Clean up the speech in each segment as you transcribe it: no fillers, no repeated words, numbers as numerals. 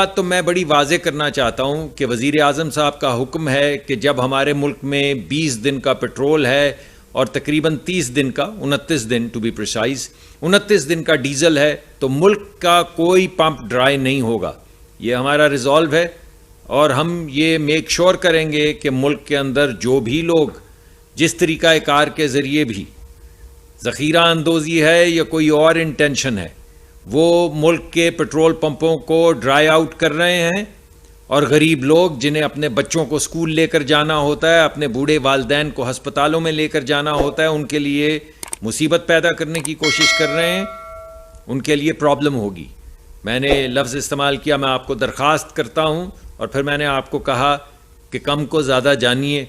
बात तो मैं बड़ी वाज़ेह करना चाहता हूं कि वज़ीर आज़म साहब का हुक्म है कि जब हमारे मुल्क में 20 दिन का पेट्रोल है और तकरीबन 30 दिन का 29 दिन टू बी प्रिसाइज 29 दिन का डीजल है, तो मुल्क का कोई पंप ड्राई नहीं होगा। ये हमारा रिजॉल्व है और हम ये मेक श्योर करेंगे कि मुल्क के अंदर जो भी लोग जिस तरीक़ा कार के ज़रिए भी ज़ख़ीरा अंदोज़ी है या कोई और इंटेंशन है, वो मुल्क के पेट्रोल पंपों को ड्राई आउट कर रहे हैं और गरीब लोग जिन्हें अपने बच्चों को स्कूल लेकर जाना होता है, अपने बूढ़े वालदैन को हस्पतालों में लेकर जाना होता है, उनके लिए मुसीबत पैदा करने की कोशिश कर रहे हैं, उनके लिए प्रॉब्लम होगी। मैंने लफ्ज़ इस्तेमाल किया, मैं आपको दरख्वास्त करता हूँ, और फिर मैंने आपको कहा कि कम को ज़्यादा जानिए।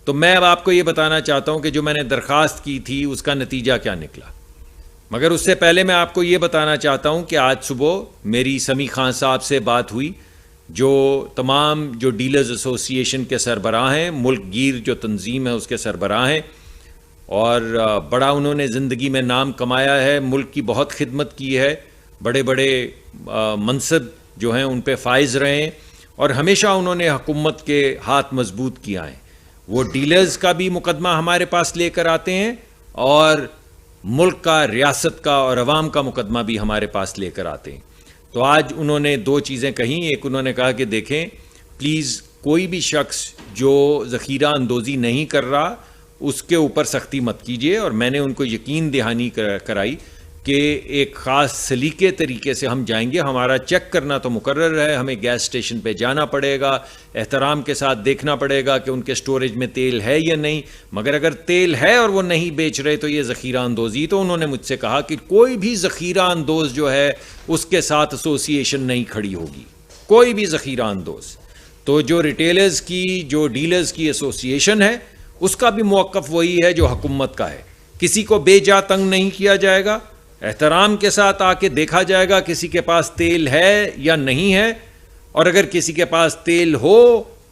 तो मैं अब आपको ये बताना चाहता हूँ कि जो मैंने दरख्वास्त की थी उसका नतीजा क्या निकला। मगर उससे पहले मैं आपको ये बताना चाहता हूँ कि आज सुबह मेरी समी खान साहब से बात हुई, जो तमाम जो डीलर्स एसोसिएशन के सरबराह हैं, मुल्क गिर जो तंजीम है उसके सरबराह हैं, और बड़ा उन्होंने ज़िंदगी में नाम कमाया है, मुल्क की बहुत खिदमत की है, बड़े बड़े मनसब जो हैं उन पे फाइज रहे हैं और हमेशा उन्होंने हुकूमत के हाथ मजबूत किया है। वो डीलर्स का भी मुकदमा हमारे पास लेकर आते हैं और मुल्क का, रियासत का और अवाम का मुकदमा भी हमारे पास लेकर आते हैं। तो आज उन्होंने दो चीज़ें कहीं। एक, उन्होंने कहा कि देखें प्लीज़ कोई भी शख्स जो ज़ख़ीरा अंदोज़ी नहीं कर रहा उसके ऊपर सख्ती मत कीजिए, और मैंने उनको यकीन दहानी कराई कि एक ख़ास सलीके तरीके से हम जाएंगे। हमारा चेक करना तो मुकर्रर है, हमें गैस स्टेशन पे जाना पड़ेगा, एहतराम के साथ देखना पड़ेगा कि उनके स्टोरेज में तेल है या नहीं, मगर अगर तेल है और वो नहीं बेच रहे तो ये ज़ख़ीरा अंदोज़ी। तो उन्होंने मुझसे कहा कि कोई भी ज़ख़ीरा अंदोज़ जो है उसके साथ एसोसिएशन नहीं खड़ी होगी, कोई भी ज़ख़ीरा अंदोज़। तो जो रिटेलर्स की, जो डीलर्स की एसोसिएशन है, उसका भी मौक़िफ़ वही है जो हुकूमत का है। किसी को बेजा तंग नहीं किया जाएगा, एहतराम के साथ आके देखा जाएगा किसी के पास तेल है या नहीं है, और अगर किसी के पास तेल हो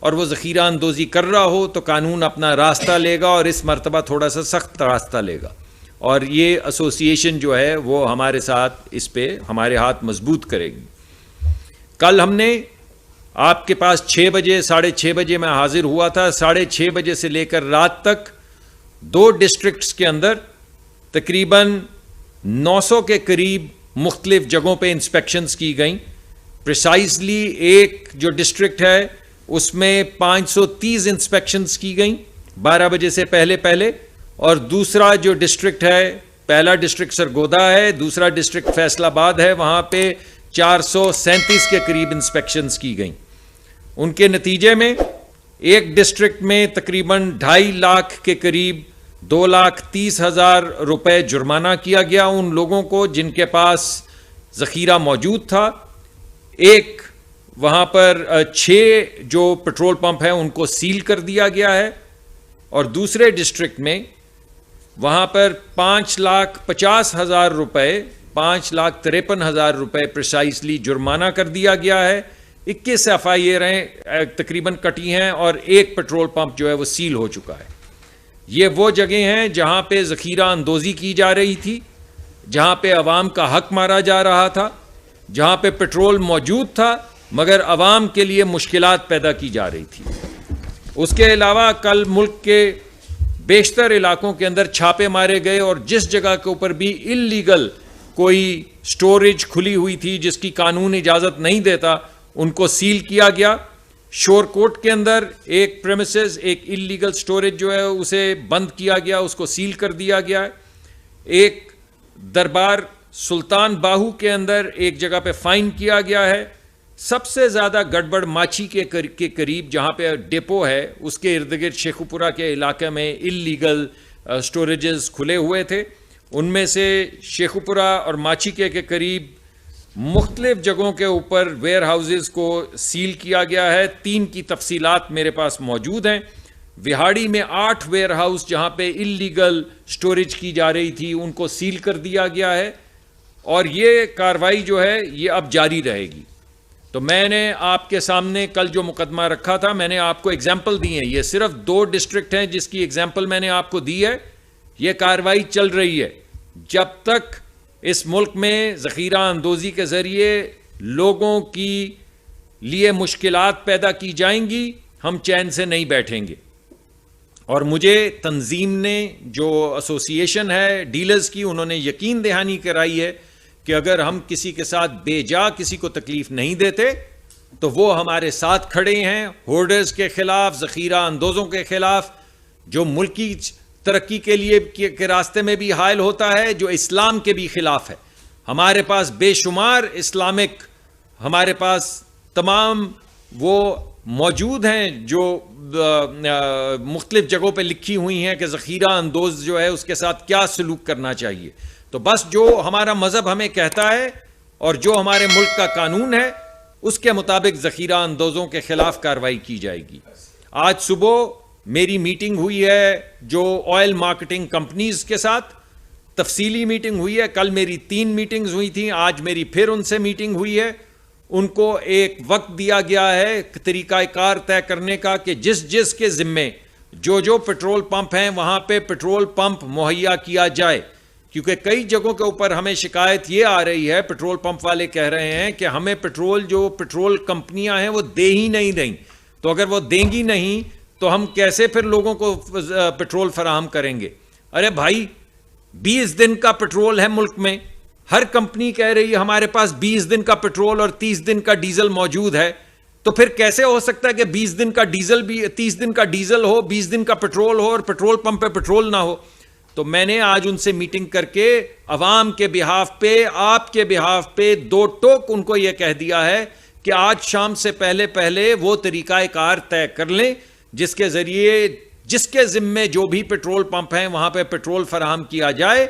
और वो ज़ख़ीरा अंदोज़ी कर रहा हो तो कानून अपना रास्ता लेगा, और इस मरतबा थोड़ा सा सख्त रास्ता लेगा। और ये एसोसिएशन जो है वो हमारे साथ इस पे हमारे हाथ मजबूत करेगी। कल हमने आपके पास 6 बजे, 6:30 बजे मैं हाजिर हुआ था, 6:30 बजे से लेकर रात तक 2 डिस्ट्रिक्ट्स के अंदर तकरीबन 900 के करीब मुख्तलिफ जगहों पे इंस्पेक्शंस की गई। प्रिसाइजली एक जो डिस्ट्रिक्ट है उसमें 530 इंस्पेक्शंस की गई 12 बजे से पहले, और दूसरा जो डिस्ट्रिक्ट है, पहला डिस्ट्रिक्ट सरगोदा है, दूसरा डिस्ट्रिक्ट फैसलाबाद है, वहाँ पे 437 के करीब इंस्पेक्शंस की गई। उनके नतीजे में एक डिस्ट्रिक्ट में तकरीबन 2.5 लाख के करीब 2,30,000 रुपये जुर्माना किया गया उन लोगों को जिनके पास ज़ख़ीरा मौजूद था। एक वहाँ पर 6 जो पेट्रोल पंप हैं उनको सील कर दिया गया है, और दूसरे डिस्ट्रिक्ट में वहाँ पर 5,50,000 रुपये, 5,53,000 रुपये प्रिसाइसली जुर्माना कर दिया गया है। 21 FIR तकरीबन कटी हैं और एक पेट्रोल पंप जो है वो सील हो चुका है। ये वो जगह हैं जहाँ पे ज़ख़ीरा अंदोज़ी की जा रही थी, जहाँ पे अवाम का हक मारा जा रहा था, जहाँ पे पेट्रोल मौजूद था मगर अवाम के लिए मुश्किलात पैदा की जा रही थी। उसके अलावा कल मुल्क के बेशतर इलाकों के अंदर छापे मारे गए, और जिस जगह के ऊपर भी इल्लीगल कोई स्टोरेज खुली हुई थी जिसकी कानून इजाज़त नहीं देता, उनको सील किया गया। शोरकोट के अंदर एक प्रेमिसेस, एक इल्लीगल स्टोरेज जो है उसे बंद किया गया, उसको सील कर दिया गया है। एक दरबार सुल्तान बाहू के अंदर एक जगह पे फाइन किया गया है। सबसे ज़्यादा गड़बड़ माची के करीब जहाँ पे डिपो है उसके इर्द गिर्द शेखुपुरा के इलाके में इल्लीगल स्टोरेजेस खुले हुए थे। उनमें से शेखुपुरा और माची के करीब मुख्तलिफ जगहों के ऊपर वेयर हाउसेज़ को सील किया गया है। 3 की तफसीलात मेरे पास मौजूद हैं। विहाड़ी में 8 वेयर हाउस जहाँ पे इल्लीगल स्टोरेज की जा रही थी उनको सील कर दिया गया है, और ये कार्रवाई जो है ये अब जारी रहेगी। तो मैंने आपके सामने कल जो मुकदमा रखा था, मैंने आपको एग्जाम्पल दी है। ये सिर्फ 2 डिस्ट्रिक्ट हैं जिसकी एग्जाम्पल मैंने आपको दी है। ये कार्रवाई चल रही है जब तक इस मुल्क में ज़ख़ीरा अंदोज़ी के ज़रिए लोगों की लिए मुश्किलात पैदा की जाएंगी, हम चैन से नहीं बैठेंगे। और मुझे तंजीम ने, जो एसोसिएशन है डीलर्स की, उन्होंने यकीन दहानी कराई है कि अगर हम किसी के साथ बेजा किसी को तकलीफ नहीं देते तो वो हमारे साथ खड़े हैं, होर्डर्स के खिलाफ, ज़ख़ीरा अंदोज़ों के खिलाफ, जो मुल्क की तरक्की के लिए के रास्ते में भी हायल होता है, जो इस्लाम के भी खिलाफ है। हमारे पास बेशुमार इस्लामिक, हमारे पास तमाम वो मौजूद हैं जो मुख्तलिफ जगहों पे लिखी हुई हैं कि ज़ख़ीरा अंदोज़ जो है उसके साथ क्या सलूक करना चाहिए। तो बस जो हमारा मज़हब हमें कहता है और जो हमारे मुल्क का कानून है उसके मुताबिक ज़ख़ीरा अंदोज़ों के ख़िलाफ़ कार्रवाई की जाएगी। आज सुबह मेरी मीटिंग हुई है जो ऑयल मार्केटिंग कंपनीज़ के साथ, तफसीली मीटिंग हुई है। कल मेरी 3 मीटिंग्स हुई थी, आज मेरी फिर उनसे मीटिंग हुई है। उनको एक वक्त दिया गया है तरीक़ाकार तय करने का कि जिस जिस के ज़िम्मे जो पेट्रोल पंप हैं वहाँ पे पेट्रोल पंप मुहैया किया जाए, क्योंकि कई जगहों के ऊपर हमें शिकायत ये आ रही है, पेट्रोल पंप वाले कह रहे हैं कि हमें पेट्रोल, जो पेट्रोल कंपनियां हैं वो दे ही नहीं रही, तो अगर वो देंगी नहीं तो हम कैसे फिर लोगों को पेट्रोल फराहम करेंगे। अरे भाई, 20 दिन का पेट्रोल है मुल्क में, हर कंपनी कह रही है हमारे पास 20 दिन का पेट्रोल और 30 दिन का डीजल मौजूद है, तो फिर कैसे हो सकता है कि 20 दिन का डीजल भी, 30 दिन का डीजल हो, 20 दिन का पेट्रोल हो और पेट्रोल पंप पे पेट्रोल ना हो। तो मैंने आज उनसे मीटिंग करके अवाम के बिहाफ पे, आपके बिहाफ पे 2 टोक उनको यह कह दिया है कि आज शाम से पहले पहले वो तरीक़ाकार तय कर लें जिसके ज़रिए जिसके ज़िम्मे जो भी पेट्रोल पंप हैं वहाँ पे पेट्रोल फराहम किया जाए।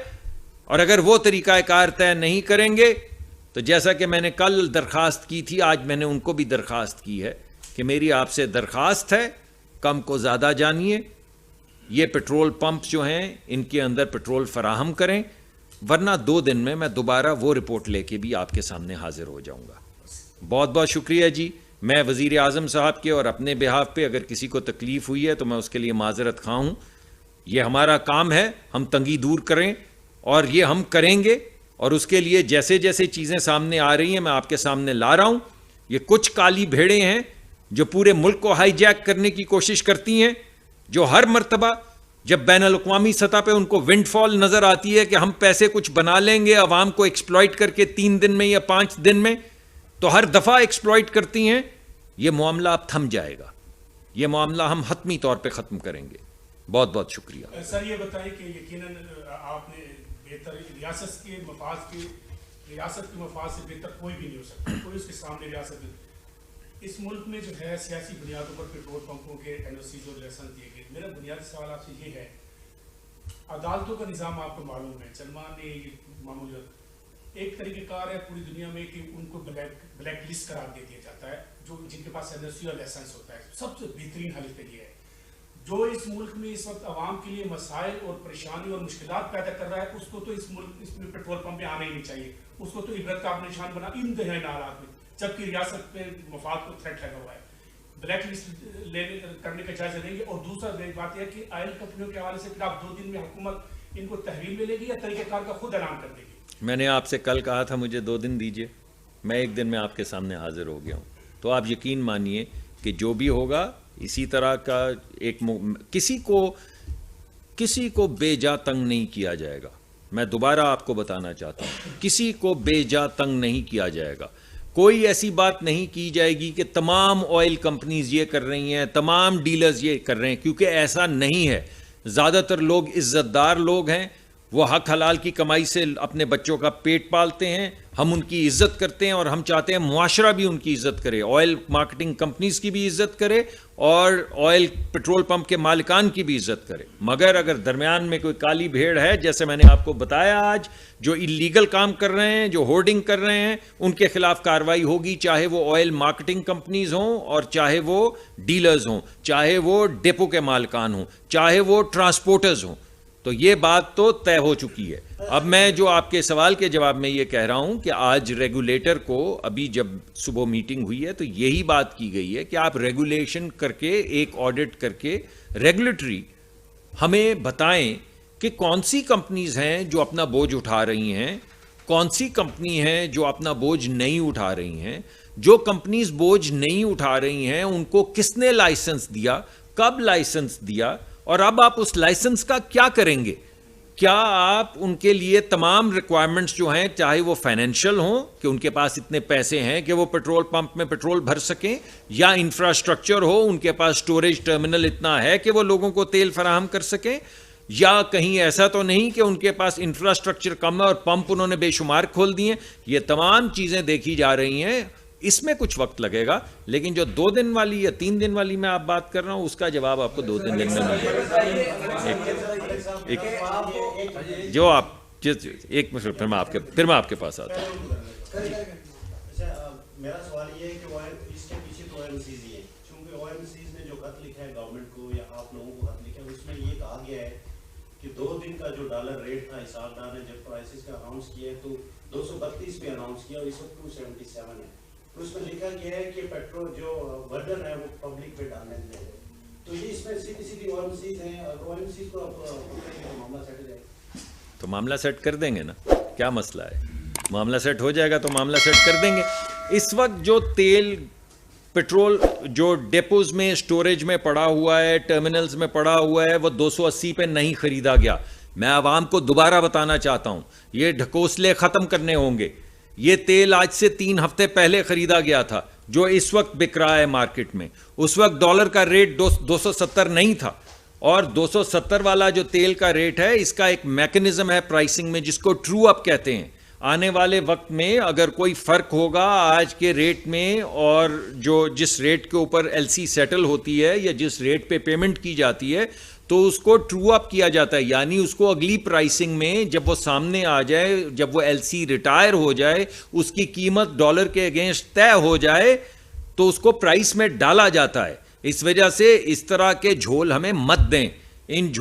और अगर वो तरीक़ाकार तय नहीं करेंगे तो जैसा कि मैंने कल दरख्वास्त की थी, आज मैंने उनको भी दरख्वास्त की है कि मेरी आपसे दरख्वास्त है, कम को ज़्यादा जानिए, ये पेट्रोल पंप जो हैं इनके अंदर पेट्रोल फराहम करें, वरना 2 दिन में मैं दोबारा वो रिपोर्ट लेके भी आपके सामने हाजिर हो जाऊंगा। बहुत बहुत शुक्रिया जी। मैं वज़ीर आज़म साहब के और अपने बिहाफ पे अगर किसी को तकलीफ़ हुई है तो मैं उसके लिए माज़रत खा हूँ। ये हमारा काम है, हम तंगी दूर करें और ये हम करेंगे। और उसके लिए जैसे जैसे चीज़ें सामने आ रही हैं मैं आपके सामने ला रहा हूँ। ये कुछ काली भेड़ें हैं जो पूरे मुल्क को हाईजैक करने की कोशिश करती हैं, जो हर मर्तबा जब बैनुल-अक़वामी सतह पे उनको विंडफॉल नज़र आती है कि हम पैसे कुछ बना लेंगे अवाम को एक्सप्लॉइट करके 3 दिन में या 5 दिन में, तो हर दफ़ा एक्सप्लॉइट करती हैं। ये मामला अब थम जाएगा, ये मामला हम हतमी तौर पे ख़त्म करेंगे। बहुत बहुत शुक्रिया। सर ये बताएं कि यकीनन आपने बेहतर रियासत के मफाद के, रियासत के मफाद से बेहतर कोई भी नहीं हो सकता, कोई उसके सामने रियासत। इस मुल्क में जो है सियासी बुनियादों पर पेट्रोल पंपों के NOCs और लाइसेंस दिए गए। मेरा बुनियादी सवाल आपसे ये है, अदालतों का निज़ाम आपको मालूम है, सलमान ने ये मामूलियत एक तरीक़ेकार है पूरी दुनिया में कि उनको ब्लैक लिस्ट करार दे दिया जाता है, जो जिनके पास NOC और लाइसेंस होता है। सबसे बेहतरीन हल इसका ये है, जो इस मुल्क में इस वक्त आवाम के लिए मसाइल और परेशानी और मुश्किलात पैदा कर रहा है, उसको तो इस मुल्क इसमें पेट्रोल पंप पे आना ही नहीं चाहिए, उसको तो इबरत का निशान बना इन दहाई हालात में, जबकि रियासत पे मफाद को थ्रेट लगा हुआ है। ब्लैक लिस्ट लेने करने का जायजा लेंगे। और दूसरा बात यह कि ऑयल कंपनियों के हवाले से फिर आप 2 दिन में हुकूमत इनको तहवील में लेगी या तरीक़ेकार का खुद ऐलान कर देगी? मैंने आपसे कल कहा था मुझे 2 दिन दीजिए, मैं 1 दिन में आपके सामने हाजिर हो गया हूँ। तो आप यकीन मानिए कि जो भी होगा इसी तरह का एक किसी को बेजा तंग नहीं किया जाएगा। मैं दोबारा आपको बताना चाहता हूँ, किसी को बेजा तंग नहीं किया जाएगा। कोई ऐसी बात नहीं की जाएगी कि तमाम ऑयल कंपनीज ये कर रही हैं, तमाम डीलर्स ये कर रहे हैं, क्योंकि ऐसा नहीं है। ज़्यादातर लोग इज़्ज़तदार लोग हैं, वो हक हलाल की कमाई से अपने बच्चों का पेट पालते हैं, हम उनकी इज़्ज़त करते हैं और हम चाहते हैं मुआशरा भी उनकी इज़्ज़त करे, ऑयल मार्केटिंग कंपनीज की भी इज़्ज़त करे और ऑयल पेट्रोल पंप के मालिकान की भी इज़्ज़त करे। मगर अगर दरमियान में कोई काली भेड़ है, जैसे मैंने आपको बताया आज, जो इलीगल काम कर रहे हैं, जो होर्डिंग कर रहे हैं, उनके खिलाफ कार्रवाई होगी, चाहे वो ऑयल मार्केटिंग कंपनीज हों और चाहे वो डीलर्स हों, चाहे वो डेपो के मालिकान हों, चाहे वो ट्रांसपोर्टर्स हों। तो ये बात तो तय हो चुकी है। अब मैं जो आपके सवाल के जवाब में ये कह रहा हूं कि आज रेगुलेटर को, अभी जब सुबह मीटिंग हुई है तो यही बात की गई है कि आप रेगुलेशन करके, एक ऑडिट करके रेगुलेटरी हमें बताएं कि कौन सी कंपनीज हैं जो अपना बोझ उठा रही हैं कौन सी कंपनी है जो अपना बोझ नहीं उठा रही हैं, जो कंपनीज बोझ नहीं उठा रही हैं उनको किसने लाइसेंस दिया, कब लाइसेंस दिया, और अब आप उस लाइसेंस का क्या करेंगे। क्या आप उनके लिए तमाम रिक्वायरमेंट्स जो हैं, चाहे वो फाइनेंशियल हों कि उनके पास इतने पैसे हैं कि वो पेट्रोल पंप में पेट्रोल भर सकें, या इंफ्रास्ट्रक्चर हो, उनके पास स्टोरेज टर्मिनल इतना है कि वो लोगों को तेल फराहम कर सकें, या कहीं ऐसा तो नहीं कि उनके पास इंफ्रास्ट्रक्चर कम है और पंप उन्होंने बेशुमार खोल दिए। ये तमाम चीज़ें देखी जा रही हैं। इसमें कुछ वक्त लगेगा, लेकिन जो 2 दिन वाली या 3 दिन वाली मैं आप बात कर रहा हूं, उसका जवाब आपको 2-3 दिन में मिलेगा। जो आप एक मिनट, फिर मैं आपके पास आता हूँ। मेरा सवाल ये है कि इसके पीछे तो OMCs ही है, क्योंकि OMCs ने जो खत लिखा है गवर्नमेंट को या आप लोगों को खत लिखा है, उसमें ये कहा गया है कि 2 दिन का जो डॉलर रेट था हिसाबदार ने जब प्राइसेस का अनाउंस किया है तो 232 पे अनाउंस किया और इस वक्त 277 है। तो उसमें लिखा गया है कि पेट्रोल जो बर्डन है वो पब्लिक पे डालने देंगे। तो ये इसमें सीधी OMCs हैं, और OMCs को मामला सेट हो जाएगा। तो मामला सेट कर देंगे ना, क्या मसला है। मामला सेट हो जाएगा तो मामला सेट कर देंगे। इस वक्त जो तेल पेट्रोल जो डेपोज में स्टोरेज में पड़ा हुआ है, टर्मिनल्स में पड़ा हुआ है, वो 280 पे नहीं खरीदा गया। मैं आवाम को दोबारा बताना चाहता हूं, ये ढकोसले खत्म करने होंगे। ये तेल आज से 3 हफ्ते पहले खरीदा गया था, जो इस वक्त बिक रहा है मार्केट में। उस वक्त डॉलर का रेट 270 नहीं था, और 270 वाला जो तेल का रेट है, इसका एक मैकेनिज्म है प्राइसिंग में जिसको ट्रू अप कहते हैं। आने वाले वक्त में अगर कोई फर्क होगा आज के रेट में और जो जिस रेट के ऊपर एलसी सेटल होती है या जिस रेट पे पेमेंट की जाती है, तो उसको ट्रू अप किया जाता है। यानी उसको अगली प्राइसिंग में जब वो सामने आ जाए, जब वो एलसी रिटायर हो जाए, उसकी कीमत डॉलर के अगेंस्ट तय हो जाए, तो उसको प्राइस में डाला जाता है। इस वजह से इस तरह के झोल हमें मत दें। इस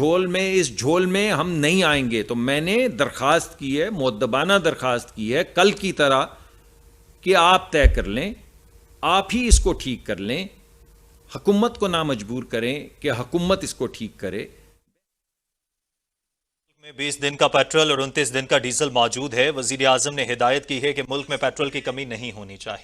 झोल में हम नहीं आएंगे। तो मैंने दरखास्त की है, मुअद्दबाना दरखास्त की है, कल की तरह कि आप तय कर लें, आप ही इसको ठीक कर लें, हुकूमत को ना मजबूर करें कि हुकूमत इसको ठीक करे। में 20 दिन का पेट्रोल और 29 दिन का डीजल मौजूद है। वजीर आजम ने हिदायत की है कि मुल्क में पेट्रोल की कमी नहीं होनी चाहिए।